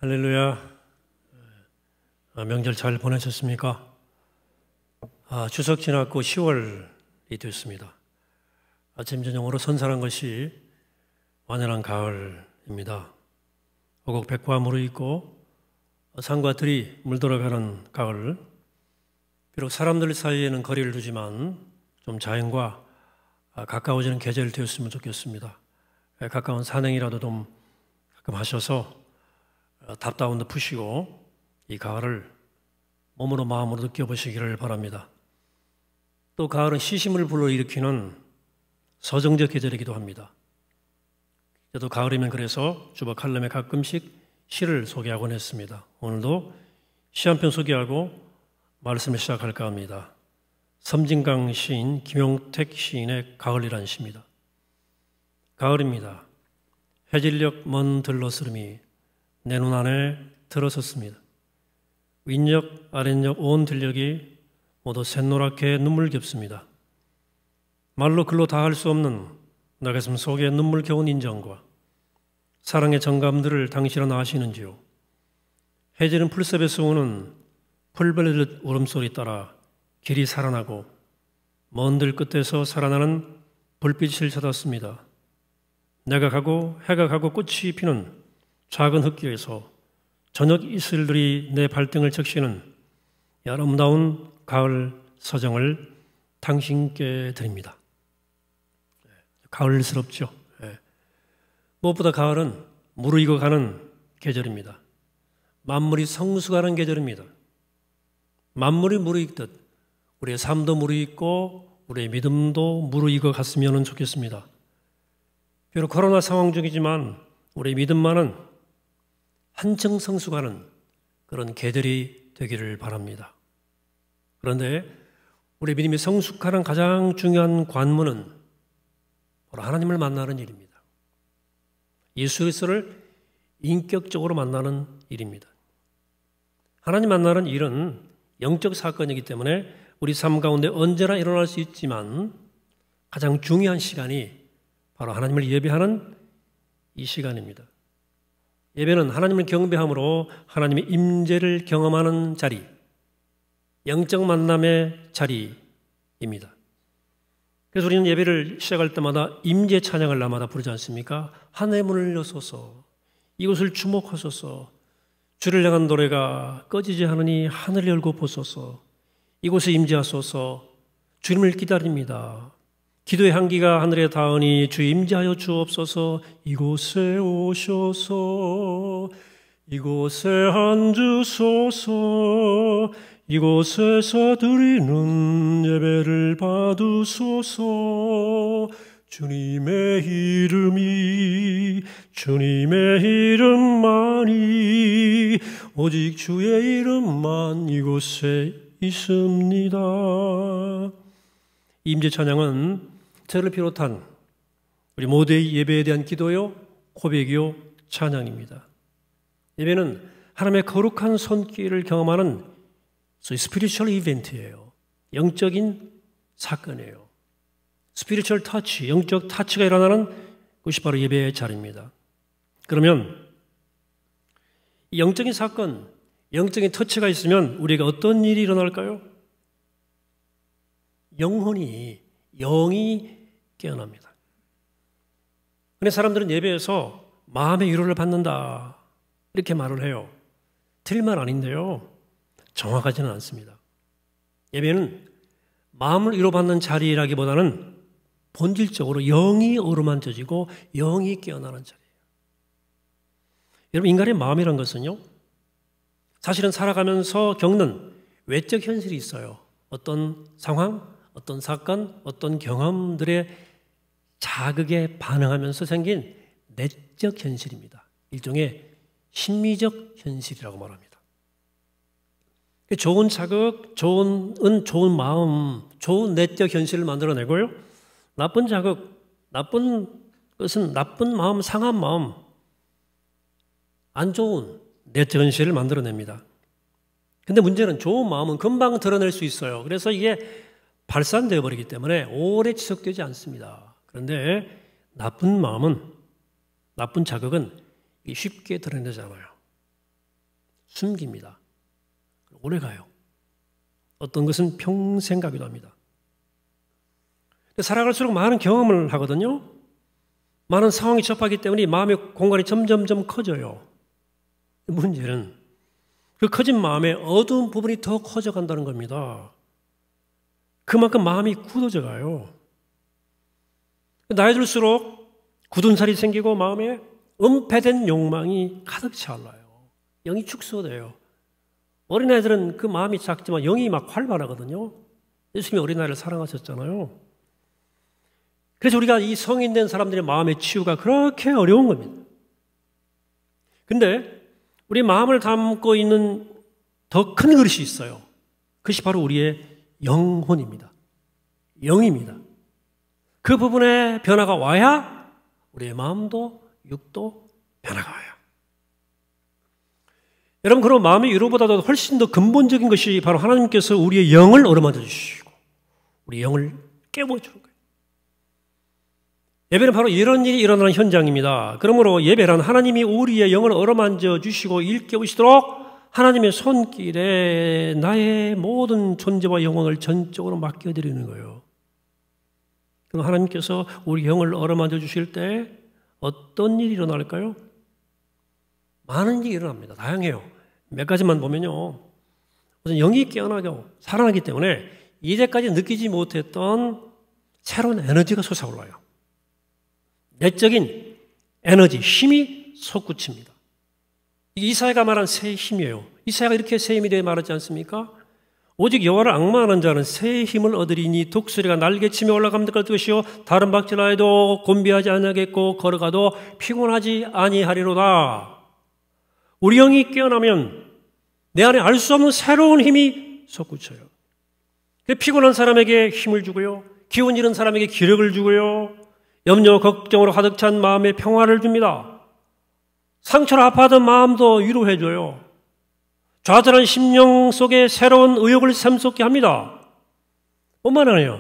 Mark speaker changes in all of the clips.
Speaker 1: 할렐루야. 명절 잘 보내셨습니까? 추석 지났고 10월이 됐습니다. 아침 저녁으로 선선한 것이 완연한 가을입니다. 오곡 백화 무르익고 산과 들이 물들어가는 가을. 비록 사람들 사이에는 거리를 두지만 좀 자연과 가까워지는 계절이 되었으면 좋겠습니다. 가까운 산행이라도 좀 가끔 하셔서 답다운도 푸시고 이 가을을 몸으로 마음으로 느껴보시기를 바랍니다. 또 가을은 시심을 불러일으키는 서정적 계절이기도 합니다. 저도 가을이면 그래서 주보 칼럼에 가끔씩 시를 소개하곤 했습니다. 오늘도 시 한 편 소개하고 말씀을 시작할까 합니다. 섬진강 시인 김용택 시인의 가을이라는 시입니다. 가을입니다. 해질녘 먼 들러스름이 내 눈 안에 들어섰습니다. 윗녘 아랫녘 온 들녘이 모두 샛노랗게 눈물겹습니다. 말로 글로 다 할 수 없는 나 가슴 속에 눈물겨운 인정과 사랑의 정감들을 당신은 아시는지요? 해지는 풀숲에서 오는 풀벌레 울음소리 따라 길이 살아나고 먼 들 끝에서 살아나는 불빛을 찾았습니다. 내가 가고 해가 가고 꽃이 피는 작은 흙길에서 저녁 이슬들이 내 발등을 적시는 아름다운 가을 서정을 당신께 드립니다. 가을스럽죠. 무엇보다 가을은 무르익어가는 계절입니다. 만물이 성숙하는 계절입니다. 만물이 무르익듯 우리의 삶도 무르익고 우리의 믿음도 무르익어 갔으면 좋겠습니다. 비록 코로나 상황 중이지만 우리의 믿음만은 한층 성숙하는 그런 계절이 되기를 바랍니다. 그런데 우리 믿음이 성숙하는 가장 중요한 관문은 바로 하나님을 만나는 일입니다. 예수 그리스도를 인격적으로 만나는 일입니다. 하나님 만나는 일은 영적 사건이기 때문에 우리 삶 가운데 언제나 일어날 수 있지만 가장 중요한 시간이 바로 하나님을 예배하는 이 시간입니다. 예배는 하나님을 경배함으로 하나님의 임재를 경험하는 자리, 영적 만남의 자리입니다. 그래서 우리는 예배를 시작할 때마다 임재 찬양을 날마다 부르지 않습니까? 하늘의 문을 여소서, 이곳을 주목하소서, 주를 향한 노래가 꺼지지 않으니 하늘을 열고 보소서, 이곳에 임재하소서, 주님을 기다립니다. 기도의 향기가 하늘에 닿으니 주 임재하여 주옵소서. 이곳에 오셔서 이곳에 앉으소서. 이곳에서 드리는 예배를 받으소서. 주님의 이름만이 오직 주의 이름만 이곳에 있습니다. 임재 찬양은 저를 비롯한 우리 모두의 예배에 대한 기도요, 고백이요, 찬양입니다. 예배는 하나님의 거룩한 손길을 경험하는 스피리추얼 이벤트예요. 영적인 사건이에요. 스피리추얼 터치, 영적 터치가 일어나는 것이 바로 예배의 자리입니다. 그러면 이 영적인 사건, 영적인 터치가 있으면 우리가 어떤 일이 일어날까요? 영이 깨어납니다. 그런데 사람들은 예배에서 마음의 위로를 받는다 이렇게 말을 해요. 틀린 말 아닌데요. 정확하지는 않습니다. 예배는 마음을 위로받는 자리라기보다는 본질적으로 영이 어루만져지고 영이 깨어나는 자리예요. 여러분, 인간의 마음이란 것은요, 사실은 살아가면서 겪는 외적 현실이 있어요. 어떤 상황, 어떤 사건, 어떤 경험들의 자극에 반응하면서 생긴 내적 현실입니다. 일종의 심리적 현실이라고 말합니다. 좋은 자극, 좋은 마음, 좋은 내적 현실을 만들어내고요. 나쁜 자극, 나쁜 것은 나쁜 마음, 상한 마음, 안 좋은 내적 현실을 만들어냅니다. 근데 문제는 좋은 마음은 금방 드러낼 수 있어요. 그래서 이게 발산되어 버리기 때문에 오래 지속되지 않습니다. 그런데 나쁜 마음은, 나쁜 자극은 쉽게 드러내지 않아요. 숨깁니다. 오래 가요. 어떤 것은 평생 가기도 합니다. 살아갈수록 많은 경험을 하거든요. 많은 상황이 접하기 때문에 마음의 공간이 점점점 커져요. 문제는 그 커진 마음의 어두운 부분이 더 커져간다는 겁니다. 그만큼 마음이 굳어져 가요. 나이 들수록 굳은 살이 생기고 마음에 은폐된 욕망이 가득 차올라요. 영이 축소돼요. 어린아이들은 그 마음이 작지만 영이 막 활발하거든요. 예수님이 어린아이를 사랑하셨잖아요. 그래서 우리가 이 성인 된 사람들의 마음의 치유가 그렇게 어려운 겁니다. 근데 우리 마음을 담고 있는 더 큰 그릇이 있어요. 그것이 바로 우리의 영혼입니다. 영입니다. 그 부분에 변화가 와야 우리의 마음도 육도 변화가 와요. 여러분, 그럼 마음의 위로보다도 훨씬 더 근본적인 것이 바로 하나님께서 우리의 영을 어루만져 주시고 우리 영을 깨워주는 거예요. 예배는 바로 이런 일이 일어나는 현장입니다. 그러므로 예배란 하나님이 우리의 영을 어루만져 주시고 일깨우시도록 하나님의 손길에 나의 모든 존재와 영혼을 전적으로 맡겨드리는 거예요. 그럼 하나님께서 우리 영을 어루만져 주실 때 어떤 일이 일어날까요? 많은 일이 일어납니다. 다양해요. 몇 가지만 보면요. 우선 영이 깨어나고 살아나기 때문에 이제까지 느끼지 못했던 새로운 에너지가 솟아올라요. 내적인 에너지, 힘이 솟구칩니다. 이사야가 말한 새 힘이에요. 이사야가 이렇게 새 힘에 대해 말하지 않습니까? 오직 여호와를 앙망하는 자는 새 힘을 얻으리니 독수리가 날개치며 올라감도 갈 것이요 다른 박질하여도 곤비하지 아니하겠고 걸어가도 피곤하지 아니하리로다. 우리 영이 깨어나면 내 안에 알 수 없는 새로운 힘이 솟구쳐요. 피곤한 사람에게 힘을 주고요, 기운 잃은 사람에게 기력을 주고요, 염려 걱정으로 가득 찬 마음에 평화를 줍니다. 상처로 아파하던 마음도 위로해줘요. 좌절한 심령 속에 새로운 의욕을 샘솟게 합니다. 뿐만 아니라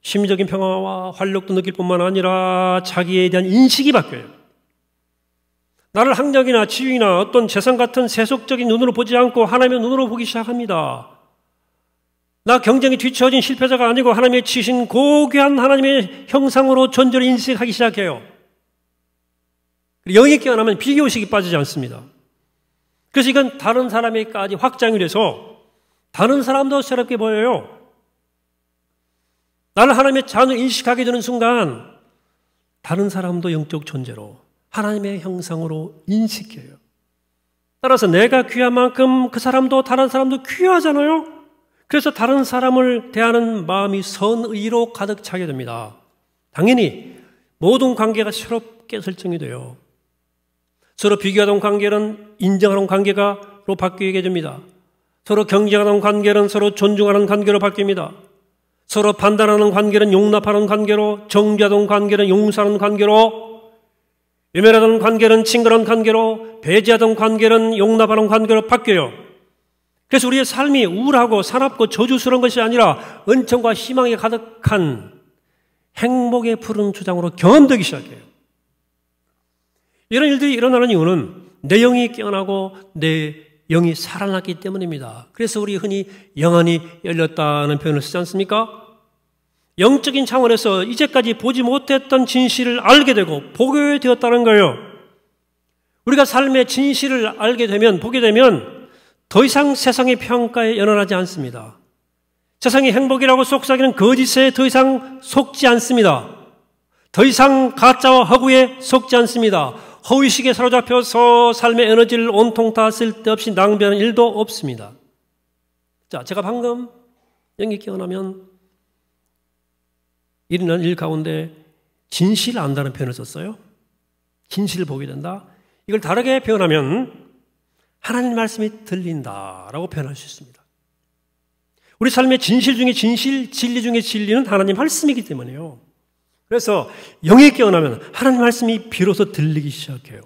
Speaker 1: 심리적인 평화와 활력도 느낄 뿐만 아니라 자기에 대한 인식이 바뀌어요. 나를 학력이나 지위나 어떤 재산 같은 세속적인 눈으로 보지 않고 하나님의 눈으로 보기 시작합니다. 나 경쟁에 뒤처진 실패자가 아니고 하나님의 치신 고귀한 하나님의 형상으로 존재를 인식하기 시작해요. 영이 깨어나면 비교의식이 빠지지 않습니다. 그래서 이건 다른 사람에게까지 확장이 돼서 다른 사람도 새롭게 보여요. 나를 하나님의 자녀 인식하게 되는 순간 다른 사람도 영적 존재로 하나님의 형상으로 인식해요. 따라서 내가 귀한 만큼 그 사람도 다른 사람도 귀하잖아요. 그래서 다른 사람을 대하는 마음이 선의로 가득 차게 됩니다. 당연히 모든 관계가 새롭게 설정이 돼요. 서로 비교하던 관계는 인정하는 관계로 바뀌게 됩니다. 서로 경쟁하는 관계는 서로 존중하는 관계로 바뀝니다. 서로 판단하는 관계는 용납하는 관계로, 정죄하던 관계는 용서하는 관계로, 외면하던 관계는 친근한 관계로, 배제하던 관계는 용납하는 관계로 바뀌어요. 그래서 우리의 삶이 우울하고 사납고 저주스러운 것이 아니라 은총과 희망이 가득한 행복의 푸른 주장으로 경험되기 시작해요. 이런 일들이 일어나는 이유는 내 영이 깨어나고 내 영이 살아났기 때문입니다. 그래서 우리 흔히 영안이 열렸다는 표현을 쓰지 않습니까? 영적인 차원에서 이제까지 보지 못했던 진실을 알게 되고 보게 되었다는 거예요. 우리가 삶의 진실을 알게 되면, 보게 되면 더 이상 세상의 평가에 연연하지 않습니다. 세상의 행복이라고 속삭이는 거짓에 더 이상 속지 않습니다. 더 이상 가짜와 허구에 속지 않습니다. 허위식에 사로잡혀서 삶의 에너지를 온통 다 쓸데없이 낭비하는 일도 없습니다. 자, 제가 방금 영이 깨어나면 일어난 일 가운데 진실을 안다는 표현을 썼어요. 진실을 보게 된다. 이걸 다르게 표현하면 하나님 말씀이 들린다라고 표현할 수 있습니다. 우리 삶의 진실 중에 진실, 진리 중에 진리는 하나님 말씀이기 때문에요. 그래서 영이 깨어나면 하나님 말씀이 비로소 들리기 시작해요.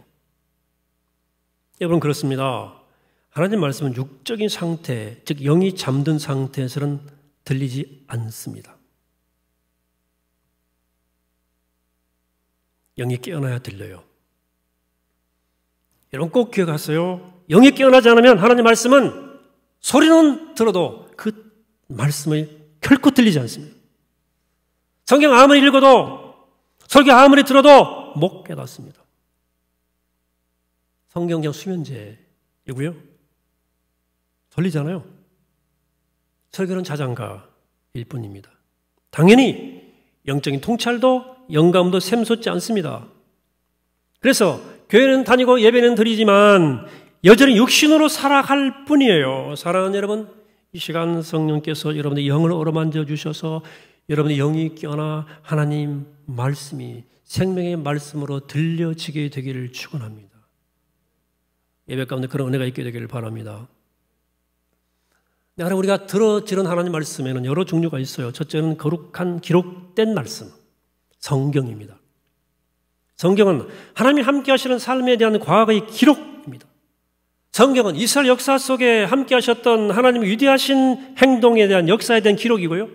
Speaker 1: 여러분, 그렇습니다. 하나님 말씀은 육적인 상태, 즉 영이 잠든 상태에서는 들리지 않습니다. 영이 깨어나야 들려요. 여러분 꼭 기억하세요. 영이 깨어나지 않으면 하나님 말씀은 소리는 들어도 그 말씀이 결코 들리지 않습니다. 성경 아무리 읽어도 설교 아무리 들어도 못 깨닫습니다. 성경적 수면제이고요. 들리잖아요. 설교는 자장가일 뿐입니다. 당연히 영적인 통찰도 영감도 샘솟지 않습니다. 그래서 교회는 다니고 예배는 드리지만 여전히 육신으로 살아갈 뿐이에요. 사랑하는 여러분, 이 시간 성령께서 여러분의 영을 어루만져 주셔서 여러분의 영이 깨어나 하나님 말씀이 생명의 말씀으로 들려지게 되기를 축원합니다. 예배 가운데 그런 은혜가 있게 되기를 바랍니다. 우리가 들어지는 하나님 말씀에는 여러 종류가 있어요. 첫째는 거룩한 기록된 말씀, 성경입니다. 성경은 하나님이 함께 하시는 삶에 대한 과거의 기록입니다. 성경은 이스라엘 역사 속에 함께 하셨던 하나님의 위대하신 행동에 대한 역사에 대한 기록이고요.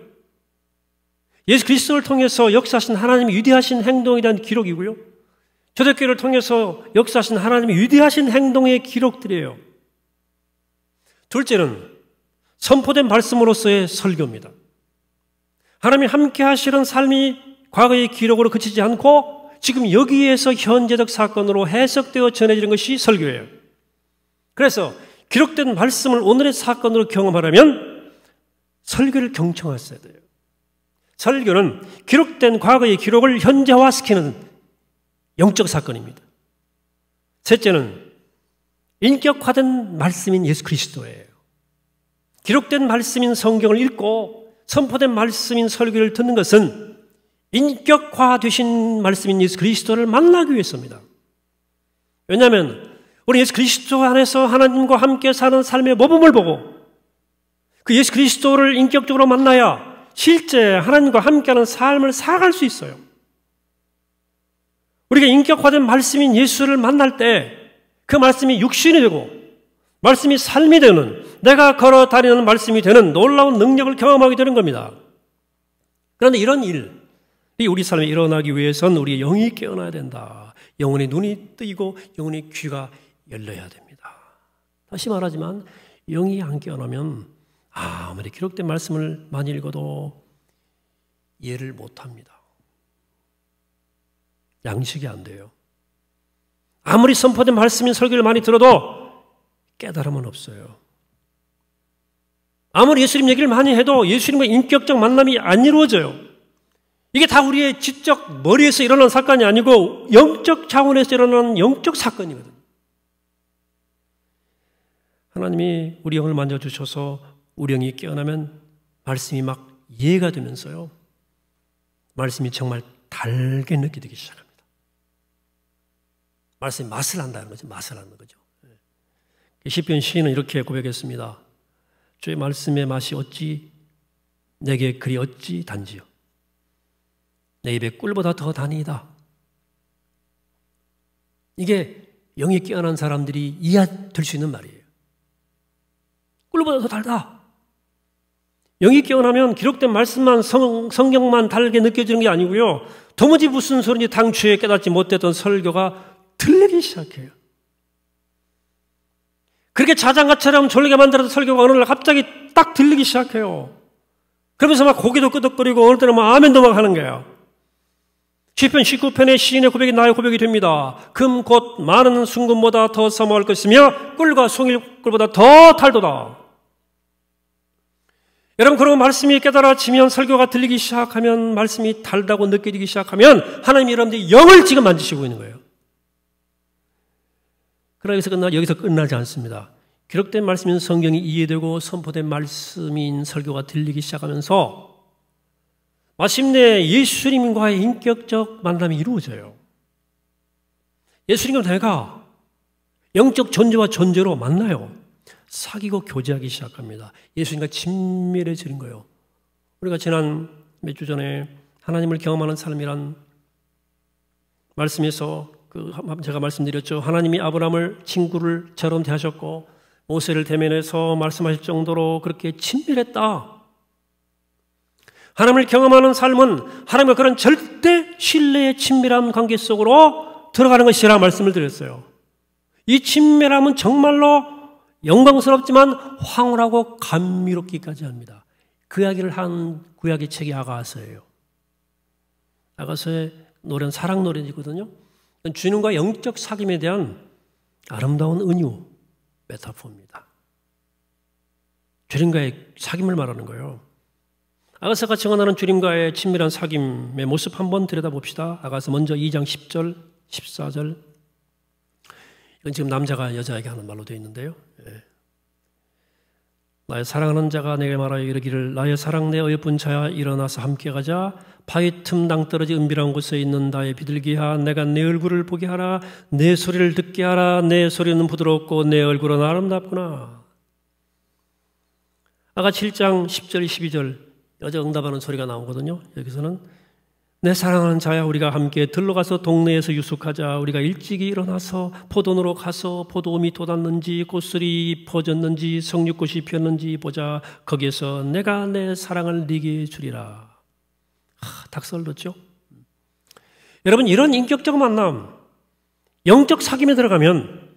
Speaker 1: 예수 그리스도를 통해서 역사하신 하나님의 위대하신 행동에 대한 기록이고요. 초대교회를 통해서 역사하신 하나님의 위대하신 행동의 기록들이에요. 둘째는 선포된 말씀으로서의 설교입니다. 하나님이 함께 하시는 삶이 과거의 기록으로 그치지 않고 지금 여기에서 현재적 사건으로 해석되어 전해지는 것이 설교예요. 그래서 기록된 말씀을 오늘의 사건으로 경험하려면 설교를 경청하셔야 돼요. 설교는 기록된 과거의 기록을 현재화시키는 영적 사건입니다. 셋째는 인격화된 말씀인 예수 그리스도예요. 기록된 말씀인 성경을 읽고 선포된 말씀인 설교를 듣는 것은 인격화되신 말씀인 예수 그리스도를 만나기 위해서입니다. 왜냐하면 우리 예수 그리스도 안에서 하나님과 함께 사는 삶의 모범을 보고 그 예수 그리스도를 인격적으로 만나야 실제 하나님과 함께하는 삶을 살아갈 수 있어요. 우리가 인격화된 말씀인 예수를 만날 때 그 말씀이 육신이 되고 말씀이 삶이 되는, 내가 걸어 다니는 말씀이 되는 놀라운 능력을 경험하게 되는 겁니다. 그런데 이런 일이 우리 삶에 일어나기 위해서는 우리의 영이 깨어나야 된다. 영혼의 눈이 뜨이고 영혼의 귀가 열려야 됩니다. 다시 말하지만 영이 안 깨어나면 아무리 기록된 말씀을 많이 읽어도 이해를 못합니다. 양식이 안 돼요. 아무리 선포된 말씀인 설교를 많이 들어도 깨달음은 없어요. 아무리 예수님 얘기를 많이 해도 예수님과 인격적 만남이 안 이루어져요. 이게 다 우리의 지적 머리에서 일어난 사건이 아니고 영적 차원에서 일어나는 영적 사건이거든요. 하나님이 우리 영을 만져주셔서 우리 영이 깨어나면 말씀이 막 이해가 되면서요. 말씀이 정말 달게 느껴지기 시작합니다. 말씀이 맛을 한다는 거죠. 맛을 하는 거죠. 시편 시인은 이렇게 고백했습니다. 주의 말씀의 맛이 어찌 내게 그리 어찌 단지요. 내 입에 꿀보다 더 단이다. 이게 영이 깨어난 사람들이 이해될 수 있는 말이에요. 꿀보다 더 달다. 영이 깨어나면 기록된 말씀만 성경만 달게 느껴지는 게 아니고요. 도무지 무슨 소리인지 당초에 깨닫지 못했던 설교가 들리기 시작해요. 그렇게 자장가처럼 졸리게 만들어서 설교가 어느 날 갑자기 딱 들리기 시작해요. 그러면서 막 고개도 끄덕거리고 어느 때는 막 아멘도 막 하는 거예요. 시편 19편의 시인의 고백이 나의 고백이 됩니다. 금 곧 많은 순금보다 더 사모할 것이며 꿀과 송일꿀보다 더 달도다. 여러분, 그런 말씀이 깨달아지면 설교가 들리기 시작하면 말씀이 달다고 느껴지기 시작하면 하나님이 여러분들이 영을 지금 만지시고 있는 거예요. 그러나 여기서 끝나지 않습니다. 기록된 말씀인 성경이 이해되고 선포된 말씀인 설교가 들리기 시작하면서 마침내 예수님과의 인격적 만남이 이루어져요. 예수님과 내가 영적 존재와 존재로 만나요. 사귀고 교제하기 시작합니다. 예수님과 친밀해지는 거예요. 우리가 지난 몇 주 전에 하나님을 경험하는 삶이란 말씀에서 제가 말씀드렸죠. 하나님이 아브라함을 친구를처럼 대하셨고 모세를 대면해서 말씀하실 정도로 그렇게 친밀했다. 하나님을 경험하는 삶은 하나님과 그런 절대 신뢰의 친밀한 관계 속으로 들어가는 것이라 말씀을 드렸어요. 이 친밀함은 정말로 영광스럽지만 황홀하고 감미롭기까지 합니다. 그 이야기를 한 구약의 책이 아가서예요. 아가서의 노래는 사랑 노래이거든요. 주님과 영적 사귐에 대한 아름다운 은유 메타포입니다. 주님과의 사귐을 말하는 거예요. 아가서가 증언하는 주님과의 친밀한 사귐의 모습 한번 들여다봅시다. 아가서 먼저 2장 10절, 14절. 이건 지금 남자가 여자에게 하는 말로 되어 있는데요. 나의 사랑하는 자가 내게 말하여 이르기를 나의 사랑 내 어여쁜 자야 일어나서 함께 가자. 바위 틈 낭떠러지 은밀한 곳에 있는 나의 비둘기야 내가 내 얼굴을 보게 하라. 내 소리를 듣게 하라. 내 소리는 부드럽고 내 얼굴은 아름답구나. 아까 7장 10절 12절 여자 응답하는 소리가 나오거든요. 여기서는 내 사랑하는 자야 우리가 함께 들러가서 동네에서 유숙하자. 우리가 일찍이 일어나서 포도원으로 가서 포도음이 돋았는지 꽃술이 퍼졌는지 석류꽃이 피었는지 보자. 거기에서 내가 내 사랑을 네게 주리라. 닭설렀죠? 여러분 이런 인격적 만남, 영적 사귐에 들어가면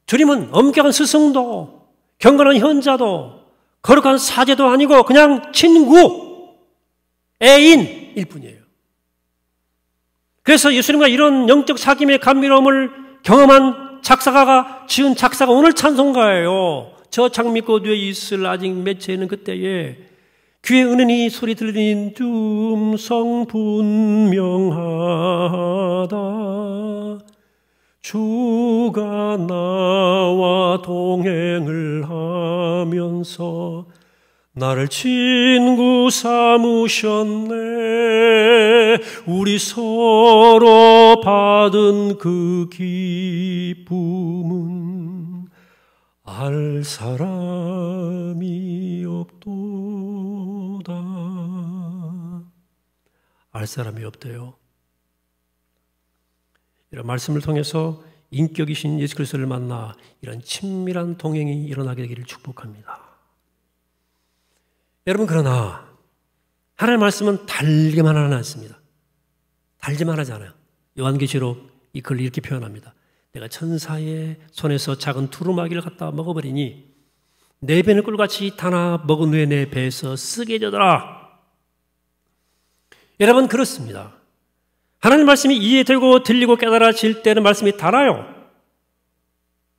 Speaker 1: 주님은 엄격한 스승도 경건한 현자도 거룩한 사제도 아니고 그냥 친구, 애인일 뿐이에요. 그래서 예수님과 이런 영적 사귐의 감미로움을 경험한 작사가가 지은 작사가 오늘 찬송가예요. 저 장미꽃 위에 있을 아직 맺혀있는 그때에 귀에 은은히 소리 들리는 음성 분명하다. 주가 나와 동행을 하면서 나를 친구 삼으셨네. 우리 서로 받은 그 기쁨은 알 사람이 없도다. 알 사람이 없대요. 이런 말씀을 통해서 인격이신 예수 그리스도를 만나 이런 친밀한 동행이 일어나게 되기를 축복합니다. 여러분 그러나 하나님의 말씀은 달기만 하지 않습니다. 달지만 하지 않아요. 요한계시록 이 글을 이렇게 표현합니다. 내가 천사의 손에서 작은 두루마기를 갖다 먹어버리니 내 배는 꿀같이 타나 먹은 후에 내 배에서 쓰게 되더라. 여러분 그렇습니다. 하나님 말씀이 이해되고 들리고 깨달아질 때는 말씀이 달아요.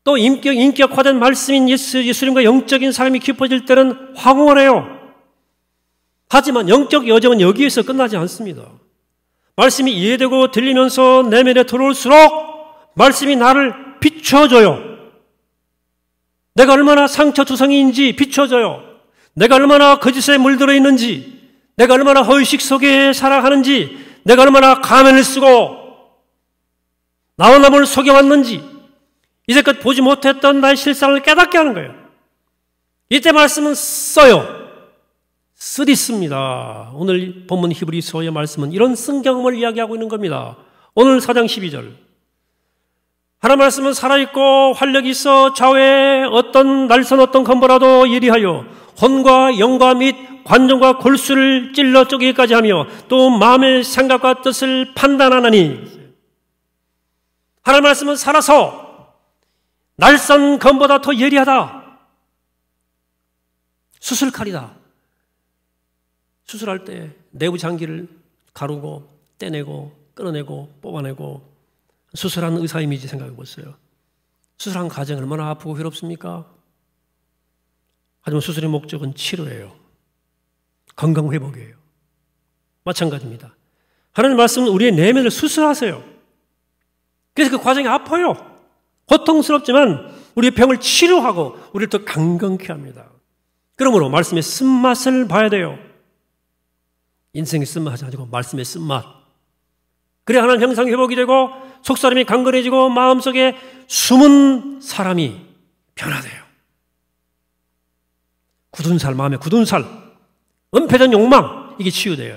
Speaker 1: 또 인격화된 말씀인 예수님과 영적인 삶이 깊어질 때는 황홀해요. 하지만 영적 여정은 여기에서 끝나지 않습니다. 말씀이 이해되고 들리면서 내면에 들어올수록 말씀이 나를 비춰줘요. 내가 얼마나 상처투성이인지 비춰줘요. 내가 얼마나 거짓에 물들어 있는지, 내가 얼마나 허의식 속에 살아가는지, 내가 얼마나 가면을 쓰고 나와 남을 속여왔는지 이제껏 보지 못했던 나의 실상을 깨닫게 하는 거예요. 이때 말씀은 써요. 쓰리습니다. 오늘 본문 히브리서의 말씀은 이런 쓴 경험을 이야기하고 있는 겁니다. 오늘 4장 12절 하나님 말씀은 살아있고 활력이 있어 좌우에 어떤 날선 어떤 건보라도 예리하여 혼과 영과 및 관정과 골수를 찔러 쪼개기까지 하며 또 마음의 생각과 뜻을 판단하나니 하나님 말씀은 살아서 날선 검보다 더 예리하다. 수술칼이다. 수술할 때 내부 장기를 가르고 떼내고 끌어내고 뽑아내고 수술한 의사 이미지 생각해 보세요. 수술한 과정이 얼마나 아프고 괴롭습니까? 하지만 수술의 목적은 치료예요. 건강회복이에요. 마찬가지입니다. 하나님 말씀은 우리의 내면을 수술하세요. 그래서 그 과정이 아파요. 고통스럽지만 우리의 병을 치료하고 우리를 더 강건케 합니다. 그러므로 말씀의 쓴맛을 봐야 돼요. 인생의 쓴맛이 아니고 말씀의 쓴맛. 그래야 하나님 형상 회복이 되고 속사람이 강건해지고 마음속에 숨은 사람이 변화돼요. 굳은 살, 마음에 굳은 살, 은폐된 욕망, 이게 치유돼요.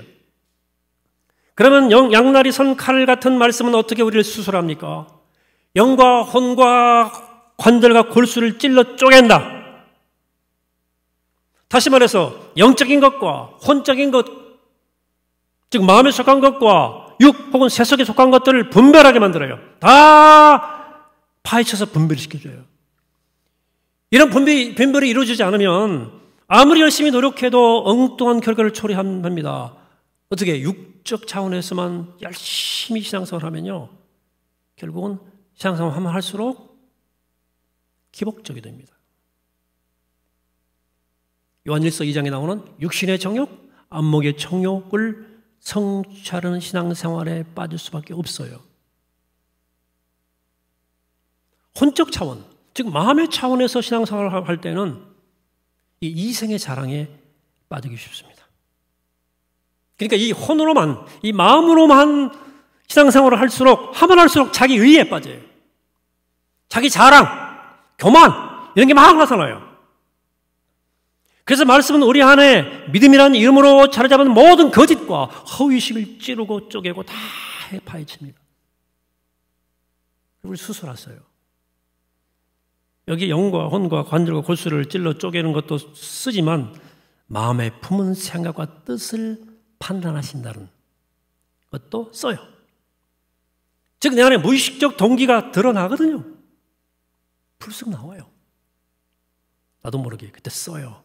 Speaker 1: 그러면 양날이 선 칼 같은 말씀은 어떻게 우리를 수술합니까? 영과 혼과 관절과 골수를 찔러 쪼갠다. 다시 말해서 영적인 것과 혼적인 것, 즉 마음에 속한 것과 육 혹은 세속에 속한 것들을 분별하게 만들어요. 다 파헤쳐서 분별을 시켜줘요. 이런 분별이 이루어지지 않으면 아무리 열심히 노력해도 엉뚱한 결과를 초래합니다. 어떻게? 육적 차원에서만 열심히 신앙생활을 하면요, 결국은 신앙생활을 하면 할수록 기복적이 됩니다. 요한일서 2장에 나오는 육신의 정욕, 안목의 정욕을 성취하려는 신앙생활에 빠질 수밖에 없어요. 혼적 차원, 즉 마음의 차원에서 신앙생활을 할 때는 이 이생의 자랑에 빠지기 쉽습니다. 그러니까 이 혼으로만, 이 마음으로만 신앙생활을 할수록 하면 할수록 자기 의에 빠져요. 자기 자랑, 교만 이런 게 막 나타나요. 그래서 말씀은 우리 안에 믿음이라는 이름으로 자리 잡은 모든 거짓과 허위식을 찌르고 쪼개고 다 파헤칩니다. 그걸 수술하세요. 여기 영과 혼과 관절과 골수를 찔러 쪼개는 것도 쓰지만 마음에 품은 생각과 뜻을 판단하신다는 것도 써요. 즉 내 안에 무의식적 동기가 드러나거든요. 불쑥 나와요. 나도 모르게 그때 써요.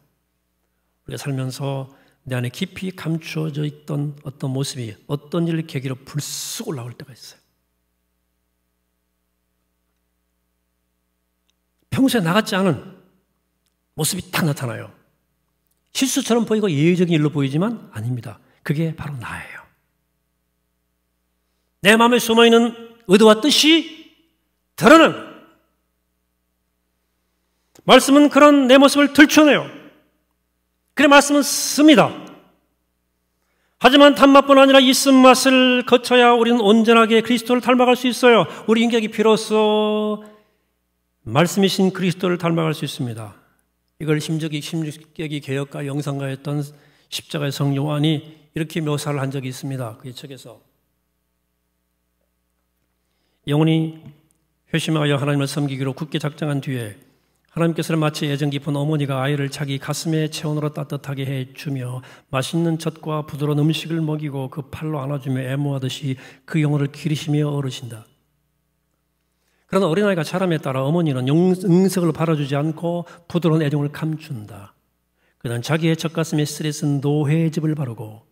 Speaker 1: 우리가 살면서 내 안에 깊이 감추어져 있던 어떤 모습이 어떤 일을 계기로 불쑥 올라올 때가 있어요. 평소에 나같지 않은 모습이 딱 나타나요. 실수처럼 보이고 예외적인 일로 보이지만 아닙니다. 그게 바로 나예요. 내 마음에 숨어있는 의도와 뜻이 드러나는 말씀은 그런 내 모습을 들춰내요. 그래 말씀은 씁니다. 하지만 단맛뿐 아니라 이 쓴맛을 거쳐야 우리는 온전하게 그리스도를 닮아갈 수 있어요. 우리 인격이 비로소 말씀이신 그리스도를 닮아갈 수 있습니다. 이걸 16세기 개혁가 영상가였던 십자가의 성 요한이 이렇게 묘사를 한 적이 있습니다. 그 책에서 영혼이 회심하여 하나님을 섬기기로 굳게 작정한 뒤에 하나님께서는 마치 애정 깊은 어머니가 아이를 자기 가슴에 체온으로 따뜻하게 해주며 맛있는 젖과 부드러운 음식을 먹이고 그 팔로 안아주며 애무하듯이 그 영혼을 기르시며 어르신다. 그러나 어린아이가 자람에 따라 어머니는 응석을 바라주지 않고 부드러운 애정을 감춘다. 그는 자기의 젖가슴에 스트레스는 노회즙을 바르고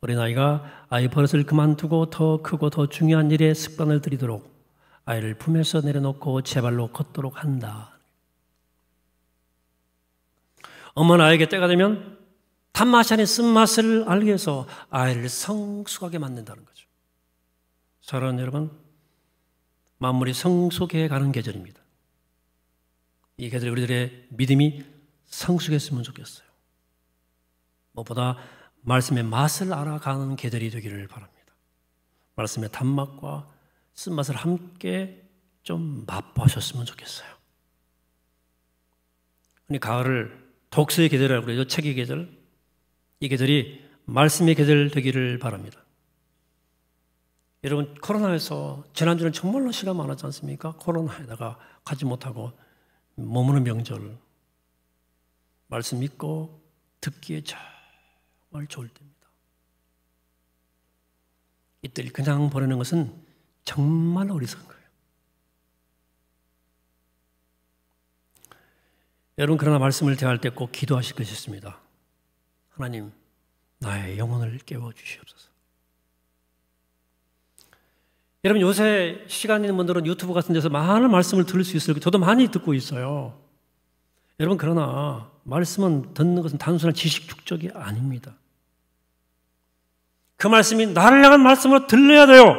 Speaker 1: 어린아이가 아이 버릇을 그만두고 더 크고 더 중요한 일에 습관을 들이도록 아이를 품에서 내려놓고 제 발로 걷도록 한다. 엄마는 아이에게 때가 되면 단맛이 아닌 쓴맛을 알게 해서 아이를 성숙하게 만든다는 거죠. 사랑하는 여러분, 만물이 성숙해 가는 계절입니다. 이 계절에 우리들의 믿음이 성숙했으면 좋겠어요. 무엇보다 말씀의 맛을 알아가는 계절이 되기를 바랍니다. 말씀의 단맛과 쓴맛을 함께 좀 맛보셨으면 좋겠어요. 가을을 독서의 계절이라고 그러죠. 책의 계절. 이 계절이 말씀의 계절 되기를 바랍니다. 여러분, 코로나에서 지난주는 정말로 시간 많았지 않습니까? 코로나에다가 가지 못하고 머무는 명절. 말씀 믿고 듣기에 정말 좋을 때입니다. 이때를 그냥 보내는 것은 정말 어리석은 거예요. 여러분, 그러나 말씀을 대할 때 꼭 기도하실 것이 있습니다. 하나님, 나의 영혼을 깨워주시옵소서. 여러분, 요새 시간 있는 분들은 유튜브 같은 데서 많은 말씀을 들을 수 있어요. 저도 많이 듣고 있어요. 여러분, 그러나 말씀은 듣는 것은 단순한 지식 축적이 아닙니다. 그 말씀이 나를 향한 말씀으로 들려야 돼요.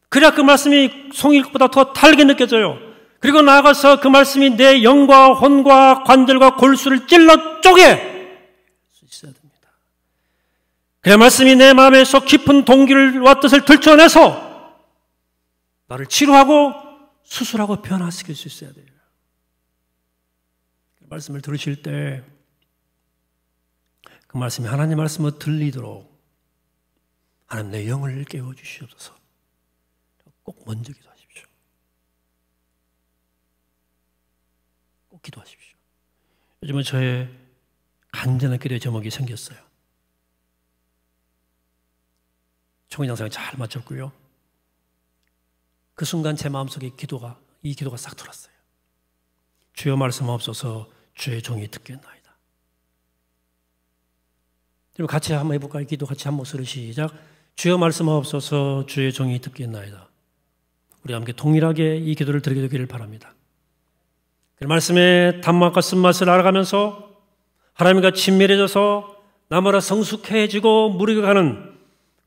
Speaker 1: 그래야 그 말씀이 송일 것보다 더 달게 느껴져요. 그리고 나아가서 그 말씀이 내 영과 혼과 관절과 골수를 찔러 쪼개 수 있어야 됩니다. 그 말씀이 내 마음에 속 깊은 동기와 뜻을 들춰내서 나를 치료하고 수술하고 변화시킬 수 있어야 돼요. 그 말씀을 들으실 때 그 말씀이 하나님 말씀으로 들리도록 하나님 내 영을 깨워주시옵소서. 꼭 먼저 기도하십시오. 꼭 기도하십시오. 요즘은 저의 간절한 기도의 제목이 생겼어요. 총회 영상에 잘 맞췄고요. 그 순간 제 마음속에 이 기도가 싹 들었어요. 주여 말씀하옵소서 주의 종이 듣겠나이다. 그럼 같이 한번 해볼까요? 기도 같이 한 목소리 시작. 주여 말씀하옵소서 주의 종이 듣겠나이다. 우리 함께 동일하게 이 기도를 드리게 되기를 바랍니다. 그 말씀의 단맛과 쓴맛을 알아가면서 하나님과 친밀해져서 나마다 성숙해지고 무르익어가는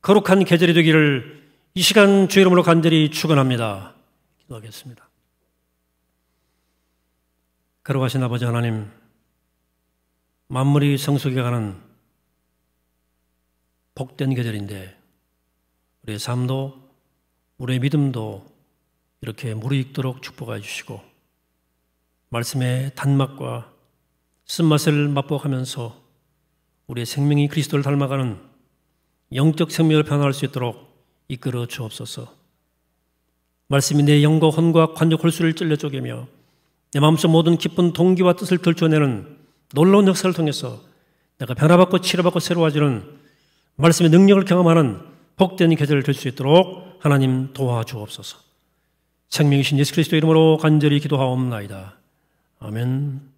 Speaker 1: 거룩한 계절이 되기를 이 시간 주의 이름으로 간절히 축원합니다. 기도하겠습니다. 거룩하신 아버지 하나님, 만물이 성숙해가는 복된 계절인데 우리의 삶도 우리의 믿음도 이렇게 무르익도록 축복해 주시고 말씀의 단맛과 쓴맛을 맛보하면서 우리의 생명이 그리스도를 닮아가는 영적 생명을 변화할 수 있도록 이끌어 주옵소서. 말씀이 내 영과 혼과 관적 홀수를 찔러 쪼개며 내 마음속 모든 기쁜 동기와 뜻을 들춰내는 놀라운 역사를 통해서 내가 변화받고 치료받고 새로워지는 말씀의 능력을 경험하는 복된 계절을 될 수 있도록 하나님 도와주옵소서. 생명이신 예수 그리스도 이름으로 간절히 기도하옵나이다. 아멘.